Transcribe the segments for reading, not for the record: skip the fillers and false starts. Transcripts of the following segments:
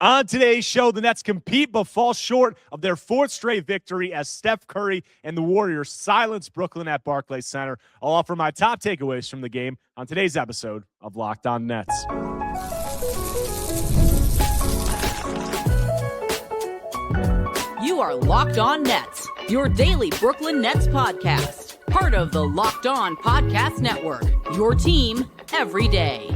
On today's show, the Nets compete but fall short of their fourth straight victory as Steph Curry and the Warriors silence Brooklyn at Barclays Center. I'll offer my top takeaways from the game on today's episode of Locked On Nets. You are Locked On Nets, your daily Brooklyn Nets podcast. Part of the Locked On Podcast Network, your team every day.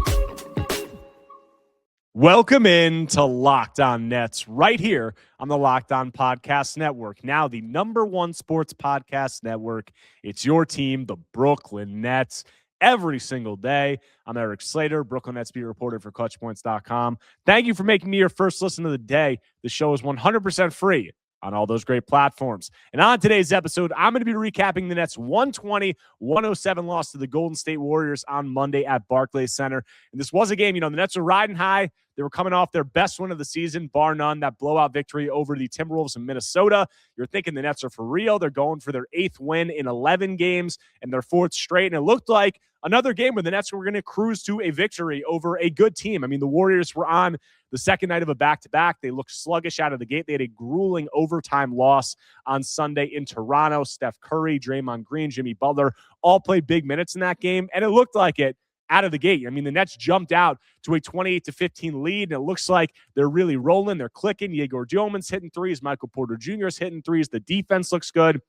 Welcome in to Locked On Nets right here on the Locked On Podcast Network. Now the number one sports podcast network. It's your team, the Brooklyn Nets, every single day. I'm Erik Slater, Brooklyn Nets beat reporter for ClutchPoints.com. Thank you for making me your first listen of the day. The show is 100% free on all those great platforms. And on today's episode, I'm going to be recapping the Nets' 120-107 loss to the Golden State Warriors on Monday at Barclays Center. And this was a game, the Nets are riding high. They were coming off their best win of the season, bar none, that blowout victory over the Timberwolves in Minnesota. You're thinking the Nets are for real. They're going for their 8th win in 11 games and their 4th straight. And it looked like another game where the Nets were going to cruise to a victory over a good team. I mean, the Warriors were on the second night of a back-to-back. They looked sluggish out of the gate. They had a grueling overtime loss on Sunday in Toronto. Steph Curry, Draymond Green, Jimmy Butler all played big minutes in that game, and it looked like it out of the gate. I mean, the Nets jumped out to a 28-15 lead, and it looks like they're really rolling. They're clicking. Egor Demin's hitting threes. Michael Porter Jr. is hitting threes. The defense looks good.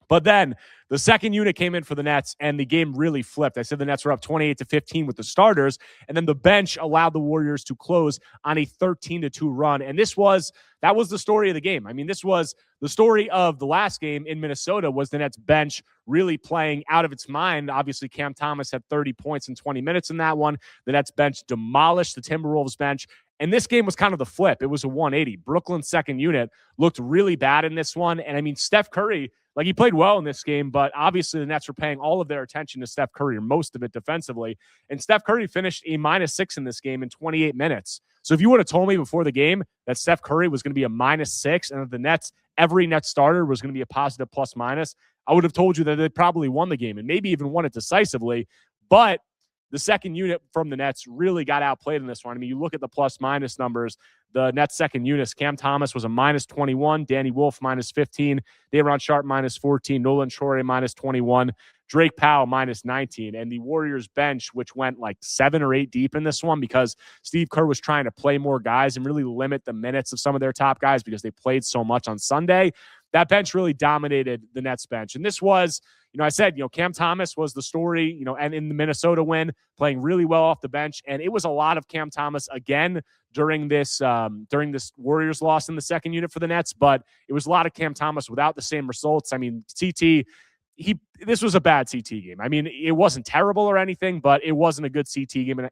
But then the second unit came in for the Nets, and the game really flipped. I said the Nets were up 28-15 with the starters, and then the bench allowed the Warriors to close on a 13-2 run. And that was the story of the game. I mean, this was the story of the last game in Minnesota, was the Nets bench really playing out of its mind. Obviously, Cam Thomas had 30 points in 20 minutes in that one. The Nets bench demolished the Timberwolves bench. And this game was kind of the flip. It was a 180. Brooklyn's second unit looked really bad in this one. And I mean, Steph Curry, he played well in this game, but obviously the Nets were paying all of their attention to Steph Curry, or most of it defensively. And Steph Curry finished a -6 in this game in 28 minutes. So if you would have told me before the game that Steph Curry was going to be a -6 and that the Nets, every Nets starter was going to be a positive plus-minus, I would have told you that they probably won the game and maybe even won it decisively. But the second unit from the Nets really got outplayed in this one. I mean, you look at the plus-minus numbers. The Nets second unit, Cam Thomas was a -21, Danny Wolf -15, Day'Ron Sharpe -14, Nolan Shore -21, Drake Powell -19. And the Warriors bench, which went like 7 or 8 deep in this one because Steve Kerr was trying to play more guys and really limit the minutes of some of their top guys because they played so much on Sunday. That bench really dominated the Nets bench. And this was, I said, Cam Thomas was the story, and in the Minnesota win, playing really well off the bench. And it was a lot of Cam Thomas again during this Warriors loss in the second unit for the Nets. But it was a lot of Cam Thomas without the same results. I mean, this was a bad CT game. I mean, it wasn't terrible or anything, but it wasn't a good CT game. And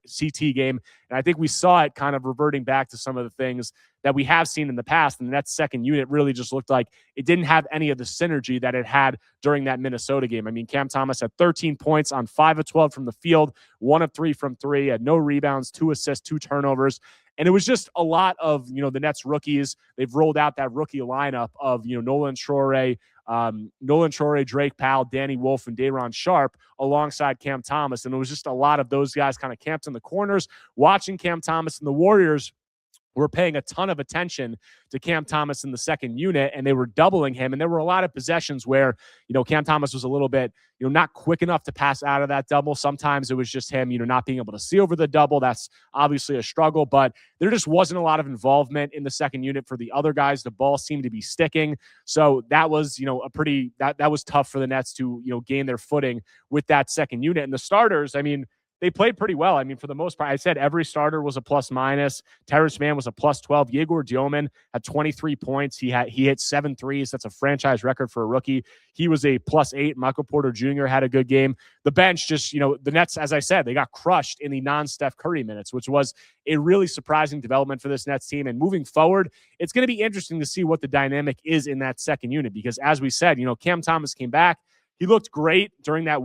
I think we saw it kind of reverting back to some of the things that we have seen in the past. And the Nets second unit really just looked like it didn't have any of the synergy that it had during that Minnesota game. I mean, Cam Thomas had 13 points on 5 of 12 from the field, 1 of 3 from 3, had no rebounds, 2 assists, 2 turnovers. And it was just a lot of, the Nets rookies. They've rolled out that rookie lineup of, Nolan Shore, Drake Powell, Danny Wolf, and Day'Ron Sharpe alongside Cam Thomas. And it was just a lot of those guys kind of camped in the corners, watching Cam Thomas, and the Warriors were paying a ton of attention to Cam Thomas in the second unit, and they were doubling him. And there were a lot of possessions where, Cam Thomas was a little bit, not quick enough to pass out of that double. Sometimes it was just him, not being able to see over the double. That's obviously a struggle, but there just wasn't a lot of involvement in the second unit for the other guys. The ball seemed to be sticking. So that was, that was tough for the Nets to, gain their footing with that second unit. And the starters, I mean, they played pretty well. I mean, for the most part, I said every starter was a plus-minus. Terrence Mann was a +12. Egor Demin had 23 points. He hit 7 threes. That's a franchise record for a rookie. He was a +8. Michael Porter Jr. had a good game. The bench just, the Nets, as I said, they got crushed in the non-Steph Curry minutes, which was a really surprising development for this Nets team. And moving forward, it's going to be interesting to see what the dynamic is in that second unit because, as we said, Cam Thomas came back. He looked great during that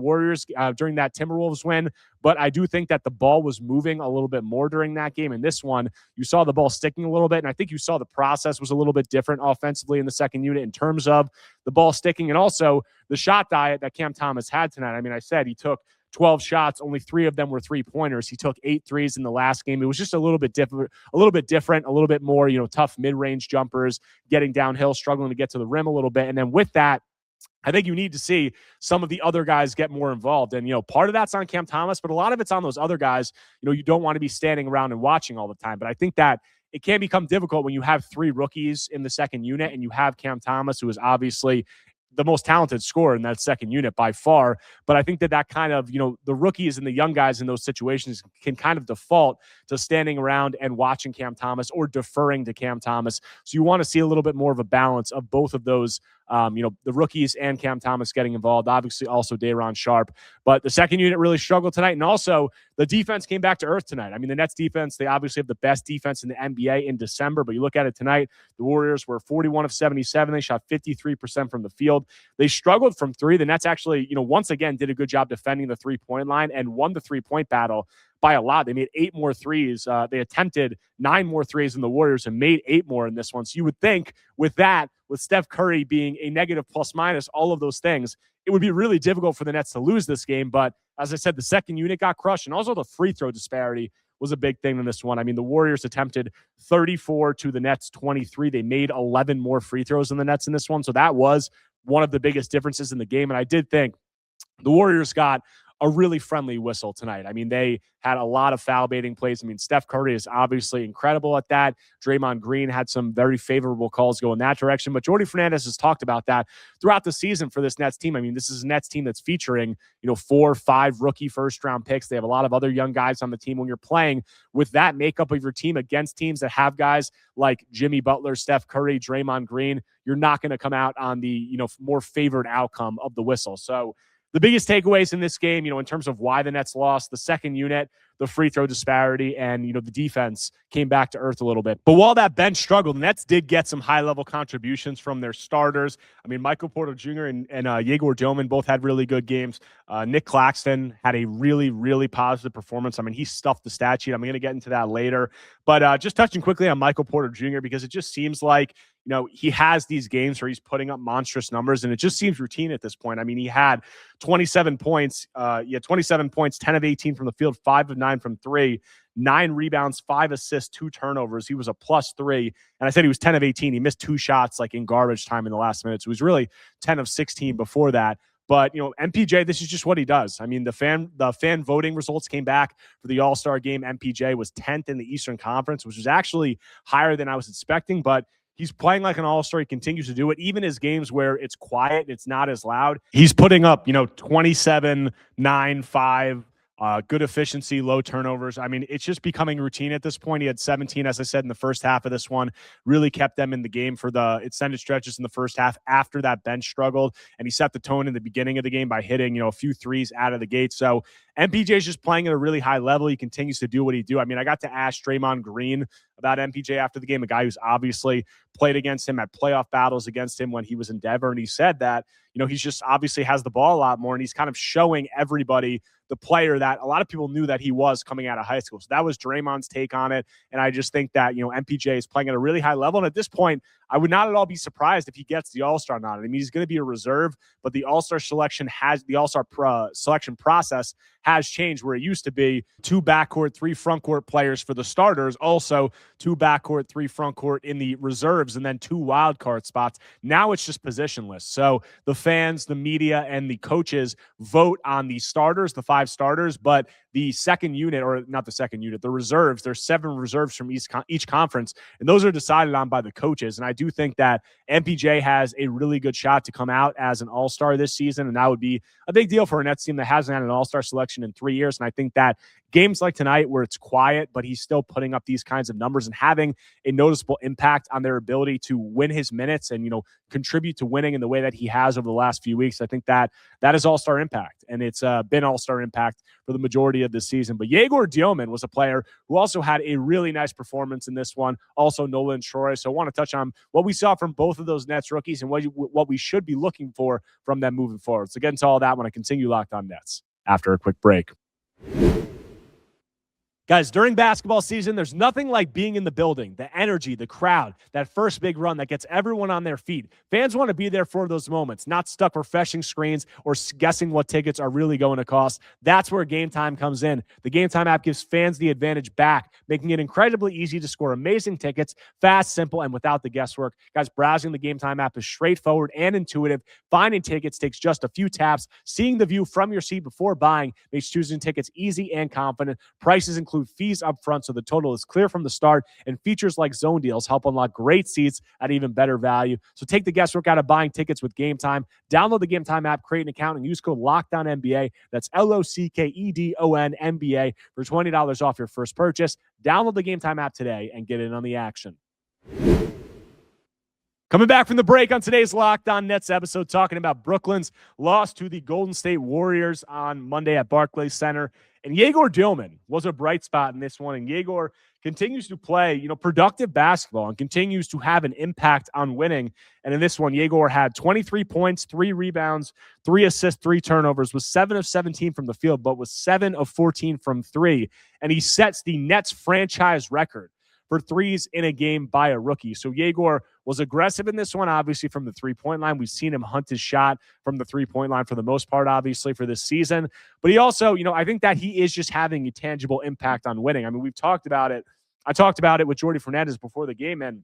during that Timberwolves win, but I do think that the ball was moving a little bit more during that game. In this one, you saw the ball sticking a little bit, and I think you saw the process was a little bit different offensively in the second unit in terms of the ball sticking and also the shot diet that Cam Thomas had tonight. I mean, I said he took 12 shots, only 3 of them were three-pointers. He took 8 threes in the last game. It was just a little bit different, a little bit more, tough mid-range jumpers, getting downhill, struggling to get to the rim a little bit. And then with that, I think you need to see some of the other guys get more involved. And, part of that's on Cam Thomas, but a lot of it's on those other guys. You don't want to be standing around and watching all the time. But I think that it can become difficult when you have 3 rookies in the second unit and you have Cam Thomas, who is obviously the most talented scorer in that second unit by far. But I think that kind of, the rookies and the young guys in those situations can kind of default to standing around and watching Cam Thomas or deferring to Cam Thomas. So you want to see a little bit more of a balance of both of those, the rookies and Cam Thomas getting involved, obviously also Day'Ron Sharpe. But the second unit really struggled tonight. And also the defense came back to earth tonight. I mean, the Nets defense, they obviously have the best defense in the NBA in December, but you look at it tonight, the Warriors were 41 of 77. They shot 53% from the field. They struggled from 3. The Nets actually, once again did a good job defending the 3-point line and won the 3-point battle by a lot. They made 8 more threes. They attempted 9 more threes than the Warriors and made 8 more in this one. So you would think with that, with Steph Curry being a negative plus minus, all of those things, it would be really difficult for the Nets to lose this game. But as I said, the second unit got crushed, and also the free throw disparity was a big thing in this one. I mean, the Warriors attempted 34 to the Nets 23. They made 11 more free throws than the Nets in this one. So that was one of the biggest differences in the game. And I did think the Warriors got a really friendly whistle tonight. I mean, they had a lot of foul baiting plays. I mean, Steph Curry is obviously incredible at that. Draymond Green had some very favorable calls go in that direction. But Jordi Fernandez has talked about that throughout the season for this Nets team. I mean, this is a Nets team that's featuring, 4 or 5 rookie first-round picks. They have a lot of other young guys on the team. When you're playing with that makeup of your team against teams that have guys like Jimmy Butler, Steph Curry, Draymond Green, you're not going to come out on the, more favored outcome of the whistle. So the biggest takeaways in this game, in terms of why the Nets lost, the second unit, the free throw disparity, and, the defense came back to earth a little bit. But while that bench struggled, the Nets did get some high-level contributions from their starters. I mean, Michael Porter Jr. and Egor Demin both had really good games. Nick Claxton had a really, really positive performance. I mean, he stuffed the stat sheet. I'm going to get into that later. But just touching quickly on Michael Porter Jr., because it just seems like, he has these games where he's putting up monstrous numbers, and it just seems routine at this point. I mean, he had 27 points, 27 points, 10 of 18 from the field, 5 of 9 from 3, 9 rebounds, 5 assists, 2 turnovers. He was a +3. And I said he was 10 of 18. He missed 2 shots like in garbage time in the last minute. So he was really 10 of 16 before that. But, MPJ, this is just what he does. I mean, the fan voting results came back for the All-Star game. MPJ was 10th in the Eastern Conference, which was actually higher than I was expecting. But he's playing like an all-star. He continues to do it. Even his games where it's quiet, it's not as loud, he's putting up, 27, 9, 5, good efficiency, low turnovers. I mean, it's just becoming routine at this point. He had 17, as I said, in the first half of this one, really kept them in the game for the extended stretches in the first half after that bench struggled. And he set the tone in the beginning of the game by hitting, a few threes out of the gate. So MPJ is just playing at a really high level. He continues to do what he do. I mean, I got to ask Draymond Green about MPJ after the game, a guy who's obviously played against him, at playoff battles against him when he was in Denver. And he said that, he's just obviously has the ball a lot more, and he's kind of showing everybody the player that a lot of people knew that he was coming out of high school. So that was Draymond's take on it. And I just think that, MPJ is playing at a really high level. And at this point, I would not at all be surprised if he gets the All-Star nod. I mean, he's going to be a reserve, but the All-Star selection selection process has changed, where it used to be 2 backcourt, 3 frontcourt players for the starters, also 2 backcourt, 3 frontcourt in the reserves, and then 2 wildcard spots. Now it's just positionless. So the fans, the media, and the coaches vote on the starters, the 5 starters, but the second unit, or not the second unit, the reserves, there's 7 reserves from each conference, and those are decided on by the coaches. And I do think that MPJ has a really good shot to come out as an all-star this season, and that would be a big deal for a Nets team that hasn't had an all-star selection in 3 years. And I think that games like tonight, where it's quiet, but he's still putting up these kinds of numbers and having a noticeable impact on their ability to win his minutes and, contribute to winning in the way that he has over the last few weeks. I think that is all-star impact, and it's been all-star impact for the majority of the season. But Egor Demin was a player who also had a really nice performance in this one. Also Nolan Troy. So I want to touch on what we saw from both of those Nets rookies and what we should be looking for from them moving forward. So get into all that when I continue Locked On Nets after a quick break. Guys, during basketball season, there's nothing like being in the building, the energy, the crowd, that first big run that gets everyone on their feet. Fans want to be there for those moments, not stuck refreshing screens or guessing what tickets are really going to cost. That's where Game Time comes in. The Game Time app gives fans the advantage back, making it incredibly easy to score amazing tickets, fast, simple, and without the guesswork. Guys, browsing the Game Time app is straightforward and intuitive. Finding tickets takes just a few taps. Seeing the view from your seat before buying makes choosing tickets easy and confident. Prices include fees up front, so the total is clear from the start, and features like zone deals help unlock great seats at even better value. So take the guesswork out of buying tickets with Game Time. Download the Game Time app, create an account, and use code LOCKDOWNNBA. That's LOCKEDON NBA for $20 off your first purchase. Download the Game Time app today and get in on the action. Coming back from the break on today's Locked On Nets episode, talking about Brooklyn's loss to the Golden State Warriors on Monday at Barclays Center. And Egor Demin was a bright spot in this one. And Egor continues to play, productive basketball and continues to have an impact on winning. And in this one, Egor had 23 points, 3 rebounds, 3 assists, 3 turnovers, was 7 of 17 from the field, but was 7 of 14 from 3. And he sets the Nets franchise record for threes in a game by a rookie. So Egor was aggressive in this one, obviously, from the three-point line. We've seen him hunt his shot from the three-point line for the most part, obviously, for this season. But he also, I think that he is just having a tangible impact on winning. I mean, we've talked about it. I talked about it with Jordy Fernandez before the game, and,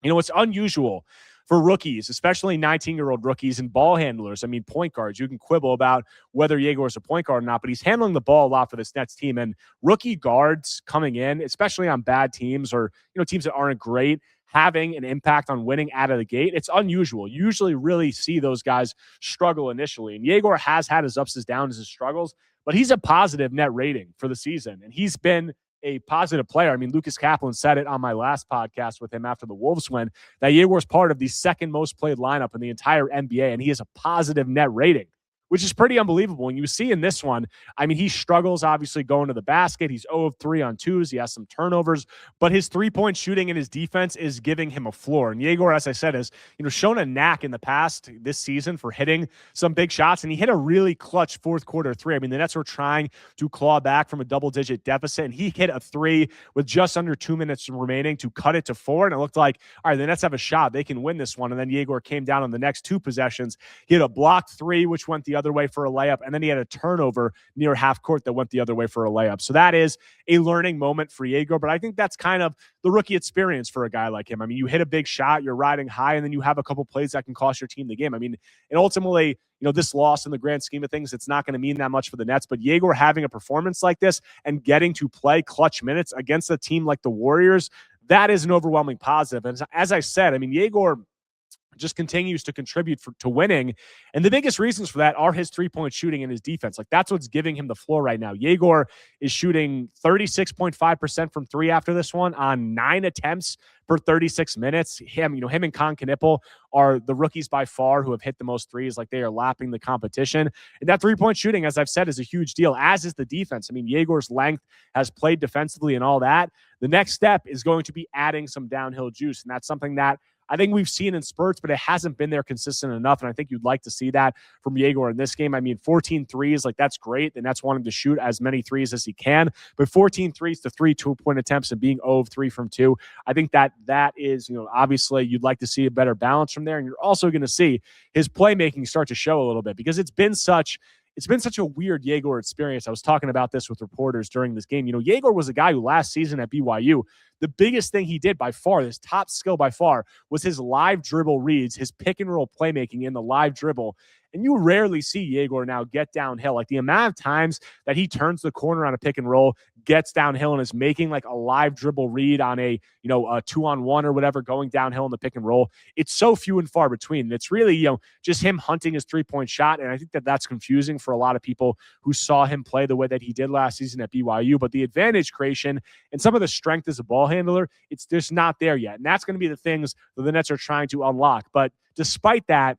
it's unusual for rookies, especially 19-year-old rookies and ball handlers. I mean, point guards, you can quibble about whether Egor is a point guard or not, but he's handling the ball a lot for this Nets team. And rookie guards coming in, especially on bad teams or, teams that aren't great, having an impact on winning out of the gate, it's unusual. You usually really see those guys struggle initially. And Egor has had his ups and downs, his struggles, but he's a positive net rating for the season. And he's been a positive player. I mean, Lucas Kaplan said it on my last podcast with him after the Wolves win, that Egor's part of the second most played lineup in the entire NBA, and he has a positive net rating, which is pretty unbelievable. And you see in this one, I mean, he struggles, obviously, going to the basket. He's 0 of 3 on twos. He has some turnovers, but his three-point shooting and his defense is giving him a floor. And Egor, as I said, has shown a knack in the past this season for hitting some big shots, and he hit a really clutch fourth quarter three. I mean, the Nets were trying to claw back from a double-digit deficit, and he hit a three with just under 2 minutes remaining to cut it to 4, and it looked like, all right, the Nets have a shot. They can win this one. And then Egor came down on the next 2 possessions. He hit a blocked three, which went the other way for a layup, and then he had a turnover near half court that went the other way for a layup. So that is a learning moment for Egor, but I think that's kind of the rookie experience for a guy like him. I mean, you hit a big shot, you're riding high, and then you have a couple plays that can cost your team the game. I mean, and ultimately, this loss in the grand scheme of things, it's not going to mean that much for the Nets, but Egor having a performance like this and getting to play clutch minutes against a team like the Warriors, that is an overwhelming positive. And as I said, I mean, Egor just continues to contribute to winning. And the biggest reasons for that are his three-point shooting and his defense. Like, that's what's giving him the floor right now. Egor is shooting 36.5% from 3 after this one on 9 attempts per 36 minutes. Him and Con Knippel are the rookies by far who have hit the most threes. Like, they are lapping the competition. And that three-point shooting, as I've said, is a huge deal, as is the defense. I mean, Egor's length has played defensively and all that. The next step is going to be adding some downhill juice, and that's something that I think we've seen in spurts, but it hasn't been there consistent enough. And I think you'd like to see that from Egor in this game. I mean, 14 threes, like, that's great. The Nets want him to shoot as many threes as he can. But 14 threes to 3 2-point attempts and being 0 of 3 from 2, I think that is, obviously you'd like to see a better balance from there. And you're also going to see his playmaking start to show a little bit, because it's been such a weird Egor experience. I was talking about this with reporters during this game. Egor was a guy who last season at BYU, the biggest thing he did by far, his top skill by far, was his live dribble reads, his pick and roll playmaking in the live dribble. And you rarely see Egor now get downhill. Like, the amount of times that he turns the corner on a pick and roll, gets downhill, and is making like a live dribble read on a 2-on-1 or whatever, going downhill in the pick and roll, it's so few and far between. And it's really, just him hunting his three-point shot. And I think that that's confusing for a lot of people who saw him play the way that he did last season at BYU. But the advantage creation and some of the strength as a ball handler, it's just not there yet. And that's going to be the things that the Nets are trying to unlock. But despite that,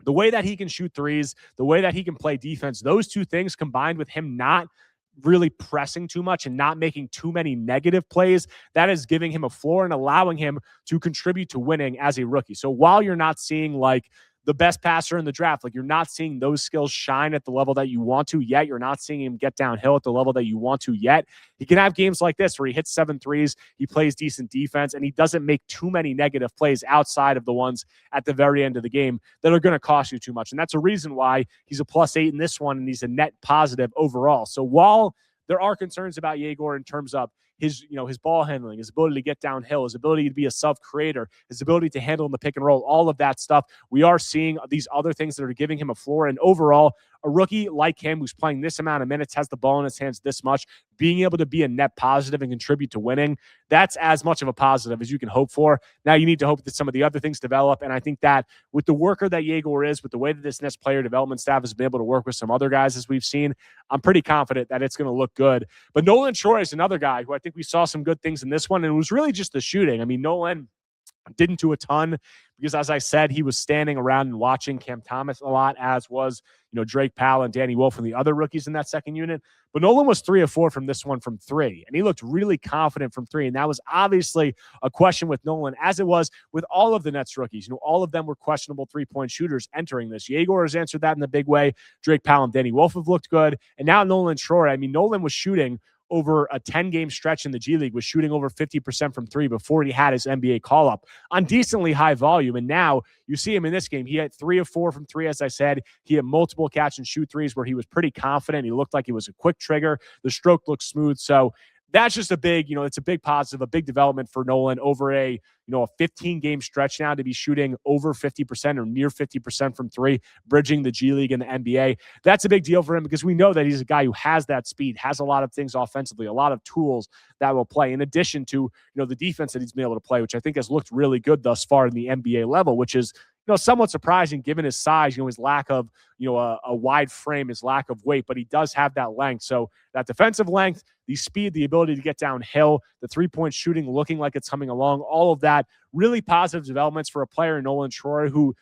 the way that he can shoot threes, the way that he can play defense, those two things combined with him not really pressing too much and not making too many negative plays, that is giving him a floor and allowing him to contribute to winning as a rookie. So while you're not seeing like the best passer in the draft. Like, you're not seeing those skills shine at the level that you want to yet. You're not seeing him get downhill at the level that you want to yet. He can have games like this where he hits 7 threes, he plays decent defense, and he doesn't make too many negative plays outside of the ones at the very end of the game that are going to cost you too much. And that's a reason why he's a +8 in this one, and he's a net positive overall. So while there are concerns about Egor in terms of his ball handling, his ability to get downhill, his ability to be a self-creator, his ability to handle in the pick and roll, all of that stuff, we are seeing these other things that are giving him a floor. And overall, a rookie like him who's playing this amount of minutes, has the ball in his hands this much, being able to be a net positive and contribute to winning, that's as much of a positive as you can hope for. Now you need to hope that some of the other things develop. And I think that with the worker that Egor is, with the way that this Nets player development staff has been able to work with some other guys as we've seen, I'm pretty confident that it's going to look good. But Nolan Troy is another guy who I think we saw some good things in this one, and it was really just the shooting. I mean, Nolan didn't do a ton because, as I said, he was standing around and watching Cam Thomas a lot, as was, Drake Powell and Danny Wolf and the other rookies in that second unit. But Nolan was 3 of 4 from this one from 3, and he looked really confident from 3. And that was obviously a question with Nolan, as it was with all of the Nets rookies. All of them were questionable 3-point shooters entering this. Egor has answered that in the big way. Drake Powell and Danny Wolf have looked good. And now Nolan Troy, I mean, Nolan was shooting over a 10-game stretch in the G League, was shooting over 50% from 3 before he had his NBA call-up on decently high volume. And now you see him in this game. He had 3 of 4 from 3, as I said. He had multiple catch-and-shoot threes where he was pretty confident. He looked like he was a quick trigger. The stroke looked smooth. So that's just a big, it's a big positive, a big development for Nolan over a 15-game stretch now to be shooting over 50% or near 50% from 3, bridging the G League and the NBA. That's a big deal for him because we know that he's a guy who has that speed, has a lot of things offensively, a lot of tools that will play, in addition to, the defense that he's been able to play, which I think has looked really good thus far in the NBA level, which is, somewhat surprising given his size, his lack of, a wide frame, his lack of weight, but he does have that length. So that defensive length, the speed, the ability to get downhill, the 3-point shooting looking like it's coming along, all of that, really positive developments for a player in Nolan Troy who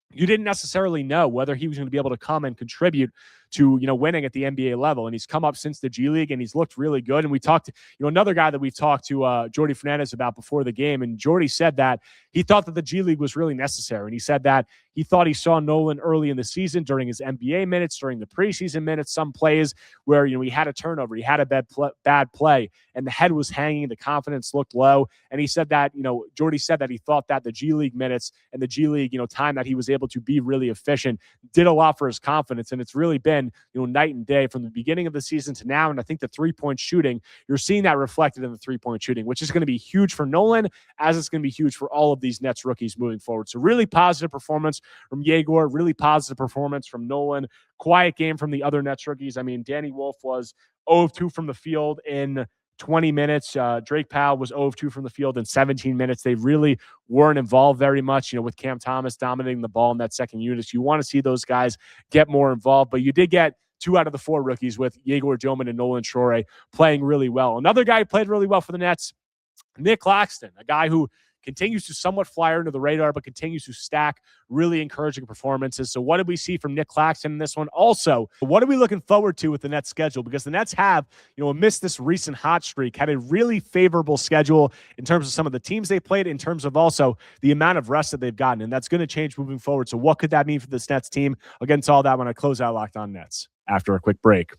you didn't necessarily know whether he was going to be able to come and contribute to, winning at the NBA level. And he's come up since the G League and he's looked really good. And we talked, another guy that we've talked to, Jordy Fernandez, about before the game. And Jordy said that he thought that the G League was really necessary. And he said that he thought he saw Nolan early in the season during his NBA minutes, during the preseason minutes, some plays where, he had a turnover, he had a bad play, and the head was hanging, the confidence looked low. And he said that, Jordy said that he thought that the G League minutes and the G League, time that he was able to be really efficient did a lot for his confidence. And it's really been, night and day from the beginning of the season to now. And I think the 3-point shooting, you're seeing that reflected in the 3-point shooting, which is going to be huge for Nolan, as it's going to be huge for all of these Nets rookies moving forward. So really positive performance from Egor, really positive performance from Nolan. Quiet game from the other Nets rookies. I mean, Danny Wolf was 0 of 2 from the field in 20 minutes. Drake Powell was 0 of 2 from the field in 17 minutes. They really weren't involved very much, with Cam Thomas dominating the ball in that second unit. So you want to see those guys get more involved, but you did get 2 out of the 4 rookies with Egor Demin and Nolan Troy playing really well. Another guy who played really well for the Nets, Nick Claxton, a guy who continues to somewhat fly under the radar, but continues to stack really encouraging performances. So what did we see from Nick Claxton in this one? Also, what are we looking forward to with the Nets schedule? Because the Nets have, amidst this recent hot streak, had a really favorable schedule in terms of some of the teams they played, in terms of also the amount of rest that they've gotten. And that's going to change moving forward. So what could that mean for this Nets team? I'll get into all that when I close out Locked On Nets after a quick break.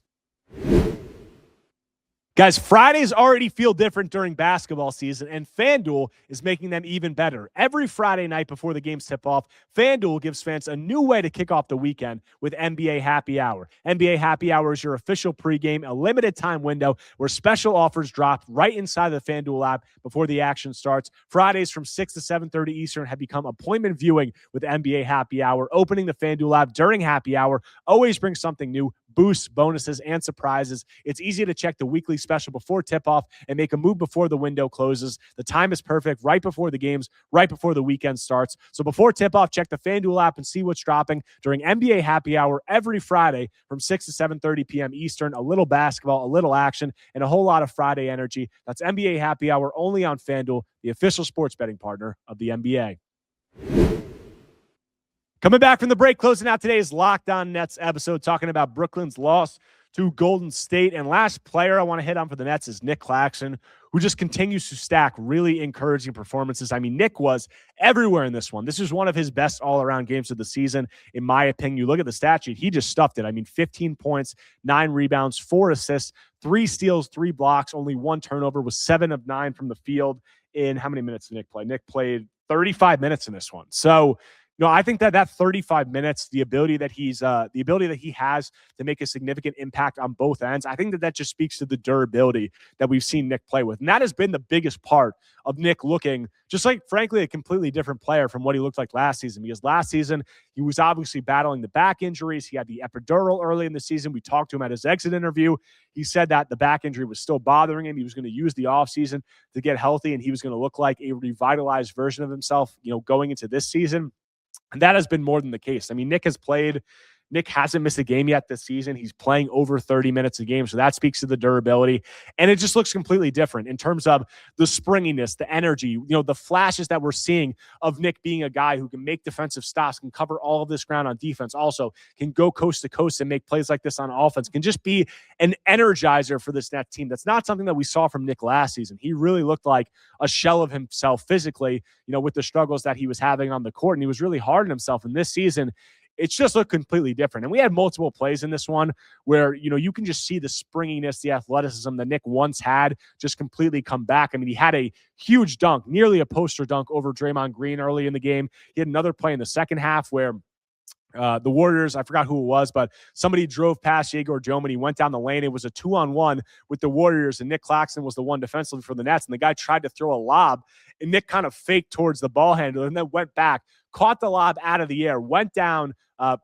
Guys, Fridays already feel different during basketball season, and FanDuel is making them even better. Every Friday night before the games tip off, FanDuel gives fans a new way to kick off the weekend with NBA Happy Hour. NBA Happy Hour is your official pregame, a limited time window where special offers drop right inside the FanDuel app before the action starts. Fridays from 6 to 7:30 Eastern have become appointment viewing with NBA Happy Hour. Opening the FanDuel app during Happy Hour always brings something new. Boosts, bonuses, and surprises. It's easy to check the weekly special before tip-off and make a move before the window closes. The time is perfect, right before the games, right before the weekend starts. So before tip-off, check the FanDuel app and see what's dropping during NBA Happy Hour every Friday from 6 to 7:30 p.m. Eastern. A little basketball, a little action, and a whole lot of Friday energy. That's NBA Happy Hour only on FanDuel, the official sports betting partner of the NBA. Coming back from the break, closing out today's Locked On Nets episode, talking about Brooklyn's loss to Golden State. And last player I want to hit on for the Nets is Nick Claxton, who just continues to stack really encouraging performances. I mean, Nick was everywhere in this one. This is one of his best all-around games of the season, in my opinion. You look at the stat sheet, he just stuffed it. I mean, 15 points, 9 rebounds, 4 assists, 3 steals, 3 blocks, only 1 turnover, was 7 of 9 from the field in how many minutes did Nick play? Nick played 35 minutes in this one. So, I think that 35 minutes, the ability that he has to make a significant impact on both ends, I think that just speaks to the durability that we've seen Nick play with. And that has been the biggest part of Nick looking just like, frankly, a completely different player from what he looked like last season. Because last season, he was obviously battling the back injuries. He had the epidural early in the season. We talked to him at his exit interview. He said that the back injury was still bothering him. He was going to use the offseason to get healthy, and he was going to look like a revitalized version of himself, going into this season. And that has been more than the case. I mean, Nick hasn't missed a game yet this season. He's playing over 30 minutes a game. So that speaks to the durability. And it just looks completely different in terms of the springiness, the energy, the flashes that we're seeing of Nick being a guy who can make defensive stops, can cover all of this ground on defense, also can go coast to coast and make plays like this on offense, can just be an energizer for this Nets team. That's not something that we saw from Nick last season. He really looked like a shell of himself physically, with the struggles that he was having on the court. And he was really hard on himself. And this season, it's just looked completely different. And we had multiple plays in this one where, you can just see the springiness, the athleticism that Nick once had just completely come back. I mean, he had a huge dunk, nearly a poster dunk over Draymond Green early in the game. He had another play in the second half where the Warriors, I forgot who it was, but somebody drove past Egor Demin. He went down the lane. It was a 2-on-1 with the Warriors, and Nick Claxton was the one defensively for the Nets. And the guy tried to throw a lob, and Nick kind of faked towards the ball handler and then went back, caught the lob out of the air, went down,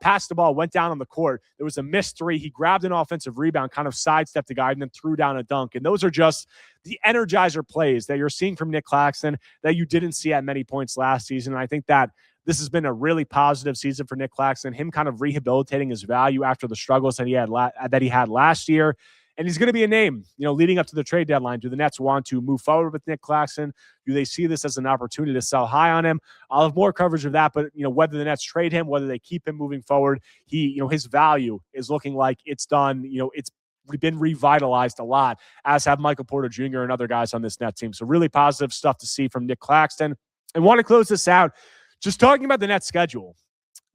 passed the ball, went down on the court. There was a missed 3. He grabbed an offensive rebound, kind of sidestepped the guy, and then threw down a dunk. And those are just the energizer plays that you're seeing from Nick Claxton that you didn't see at many points last season. And I think that this has been a really positive season for Nick Claxton, him kind of rehabilitating his value after the struggles that he had last year. And he's going to be a name, leading up to the trade deadline. Do the Nets want to move forward with Nick Claxton? Do they see this as an opportunity to sell high on him? I'll have more coverage of that, but whether the Nets trade him, whether they keep him moving forward, his value is looking like it's done. It's been revitalized a lot, as have Michael Porter Jr. and other guys on this Nets team. So really positive stuff to see from Nick Claxton. And want to close this out just talking about the Nets schedule,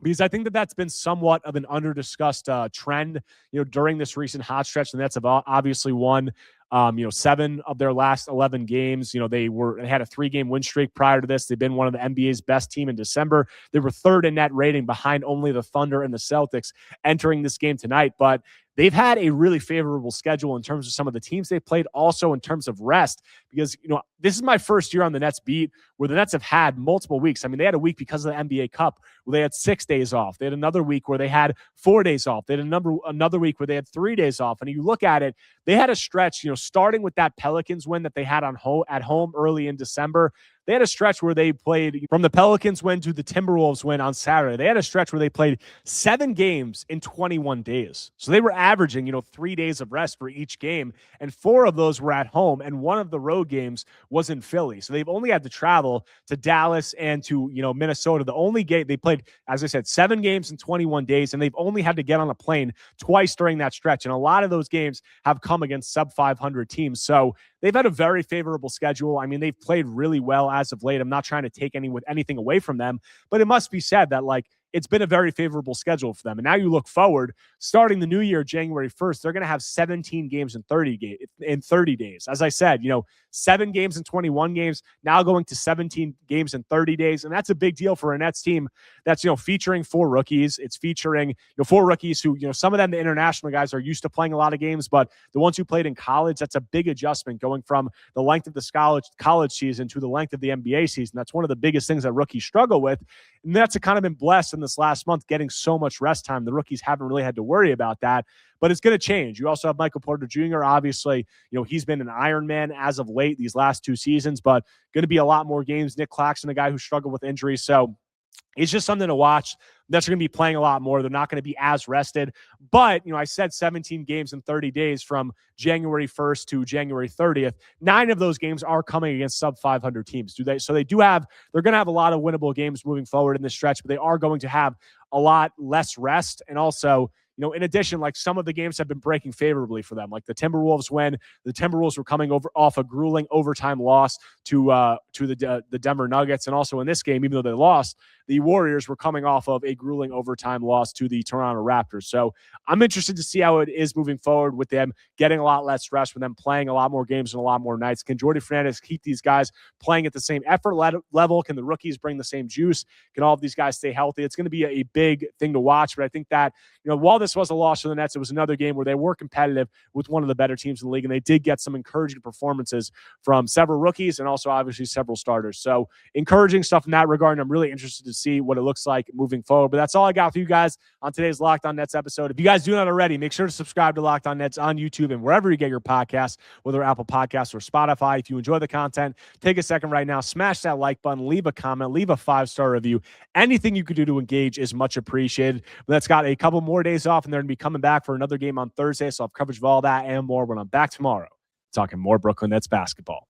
because I think that that's been somewhat of an under-discussed trend, during this recent hot stretch. The Nets have obviously won, 7 of their last 11 games. They had a 3-game win streak prior to this. They've been one of the NBA's best team in December. They were 3rd in net rating behind only the Thunder and the Celtics entering this game tonight. But they've had a really favorable schedule in terms of some of the teams they played, also in terms of rest, because, this is my first year on the Nets beat where the Nets have had multiple weeks. I mean, they had a week because of the NBA Cup where they had 6 days off. They had another week where they had 4 days off. They had another week where they had 3 days off. And you look at it, they had a stretch, starting with that Pelicans win that they had at home early in December. They had a stretch where they played from the Pelicans win to the Timberwolves win on Saturday. They had a stretch where they played 7 games in 21 days. So they were averaging, 3 days of rest for each game. And 4 of those were at home. And one of the road games was in Philly. So they've only had to travel to Dallas and to, Minnesota. The only game they played, as I said, 7 games in 21 days. And they've only had to get on a plane twice during that stretch. And a lot of those games have come against sub 500 teams. So they've had a very favorable schedule. I mean, they've played really well as of late. I'm not trying to take anything away from them, but it must be said that, it's been a very favorable schedule for them. And now you look forward, starting the new year, January 1st, they're going to have 17 games in 30 days. As I said, 7 games in 21 games, now going to 17 games in 30 days. And that's a big deal for a Nets team that's, featuring 4 rookies. It's featuring 4 rookies who, some of them, the international guys, are used to playing a lot of games, but the ones who played in college, that's a big adjustment going from the length of the college season to the length of the NBA season. That's one of the biggest things that rookies struggle with. And that's kind of been blessed in this last month, getting so much rest time. The rookies haven't really had to worry about that, but it's going to change. You also have Michael Porter Jr. Obviously, he's been an Iron Man as of late these last 2 seasons, but going to be a lot more games. Nick Claxton, a guy who struggled with injuries. So it's just something to watch. That's going to be playing a lot more. They're not going to be as rested. But, I said 17 games in 30 days from January 1st to January 30th. 9 of those games are coming against sub 500 teams. So they're going to have a lot of winnable games moving forward in this stretch, but they are going to have a lot less rest. And also, in addition, like some of the games have been breaking favorably for them. Like the Timberwolves when the Timberwolves were coming off a grueling overtime loss to the Denver Nuggets. And also in this game, even though they lost, the Warriors were coming off of a grueling overtime loss to the Toronto Raptors. So I'm interested to see how it is moving forward with them getting a lot less rest, with them playing a lot more games and a lot more nights. Can Jordi Fernandez keep these guys playing at the same effort level? Can the rookies bring the same juice? Can all of these guys stay healthy? It's going to be a big thing to watch. But I think that, while this was a loss for the Nets, it was another game where they were competitive with one of the better teams in the league, and they did get some encouraging performances from several rookies and also obviously several starters. So encouraging stuff in that regard, and I'm really interested to see what it looks like moving forward. But that's all I got for you guys on today's Locked On Nets episode. If you guys do not already, make sure to subscribe to Locked On Nets on YouTube and wherever you get your podcasts, whether Apple Podcasts or Spotify. If you enjoy the content, take a second right now, smash that like button, leave a comment, leave a 5-star review. Anything you could do to engage is much appreciated. But that's got a couple more days off, and they're going to be coming back for another game on Thursday. So I'll have coverage of all that and more when I'm back tomorrow talking more Brooklyn Nets basketball.